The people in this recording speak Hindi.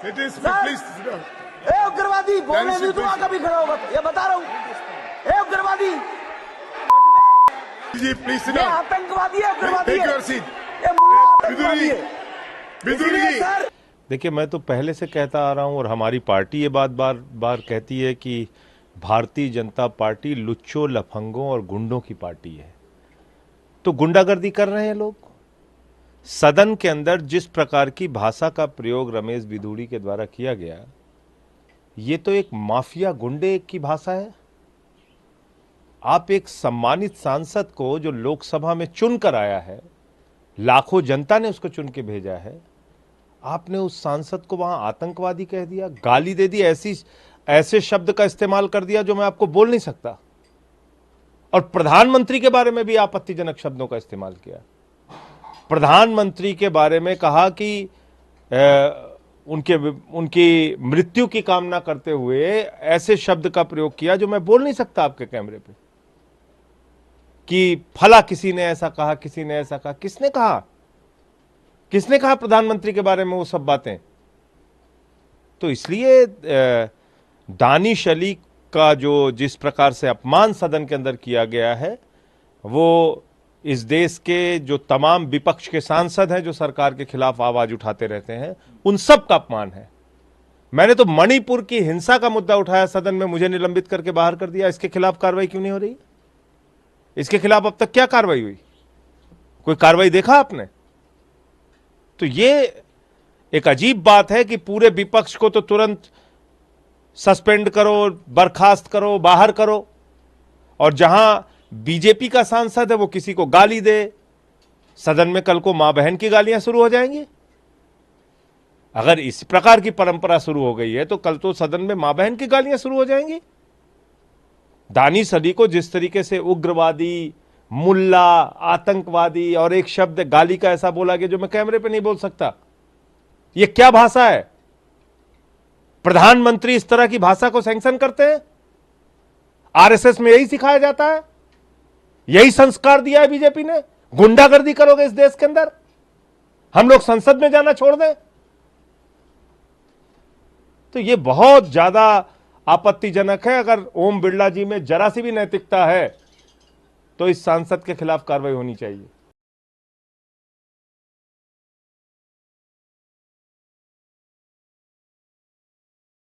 It is, please. ए उग्रवादी बोलने नहीं दूंगा कभी खड़ा होगा तो, ये बता रहा हूँ। ए उग्रवादी जी प्लीज सिट ये डाउन। आतंकवादी है, उग्रवादी टेक है, योर सीट। ये मुल्ला आतंकवादी है। बिदुरी जी, सर देखिए, मैं तो पहले से कहता आ रहा हूं और हमारी पार्टी ये बात बार बार कहती है कि भारतीय जनता पार्टी लुच्चों, लफंगों और गुंडों की पार्टी है। तो गुंडागर्दी कर रहे हैं लोग। सदन के अंदर जिस प्रकार की भाषा का प्रयोग रमेश बिधूड़ी के द्वारा किया गया, ये तो एक माफिया गुंडे की भाषा है। आप एक सम्मानित सांसद को जो लोकसभा में चुनकर आया है, लाखों जनता ने उसको चुन के भेजा है, आपने उस सांसद को वहां आतंकवादी कह दिया, गाली दे दी, ऐसे शब्द का इस्तेमाल कर दिया जो मैं आपको बोल नहीं सकता। और प्रधानमंत्री के बारे में भी आपत्तिजनक शब्दों का इस्तेमाल किया। प्रधानमंत्री के बारे में कहा कि उनकी मृत्यु की कामना करते हुए ऐसे शब्द का प्रयोग किया जो मैं बोल नहीं सकता आपके कैमरे पे, कि फला किसी ने ऐसा कहा, किसी ने ऐसा कहा। किसने कहा? किसने कहा प्रधानमंत्री के बारे में वो सब बातें? तो इसलिए दानिश अली का जो जिस प्रकार से अपमान सदन के अंदर किया गया है, वो इस देश के जो तमाम विपक्ष के सांसद हैं जो सरकार के खिलाफ आवाज उठाते रहते हैं, उन सब का अपमान है। मैंने तो मणिपुर की हिंसा का मुद्दा उठाया सदन में, मुझे निलंबित करके बाहर कर दिया। इसके खिलाफ कार्रवाई क्यों नहीं हो रही? इसके खिलाफ अब तक क्या कार्रवाई हुई? कोई कार्रवाई देखा आपने? तो ये एक अजीब बात है कि पूरे विपक्ष को तो तुरंत सस्पेंड करो, बर्खास्त करो, बाहर करो, और जहां बीजेपी का सांसद है वो किसी को गाली दे। सदन में कल को मां बहन की गालियां शुरू हो जाएंगी। अगर इस प्रकार की परंपरा शुरू हो गई है तो कल तो सदन में मां बहन की गालियां शुरू हो जाएंगी। दानिश अली को जिस तरीके से उग्रवादी, मुल्ला, आतंकवादी और एक शब्द गाली का ऐसा बोला गया जो मैं कैमरे पे नहीं बोल सकता, यह क्या भाषा है? प्रधानमंत्री इस तरह की भाषा को सैंक्शन करते हैं? आरएसएस में यही सिखाया जाता है? यही संस्कार दिया है बीजेपी ने? गुंडागर्दी करोगे इस देश के अंदर? हम लोग संसद में जाना छोड़ दें? तो यह बहुत ज्यादा आपत्तिजनक है। अगर ओम बिरला जी में जरा सी भी नैतिकता है तो इस सांसद के खिलाफ कार्रवाई होनी चाहिए।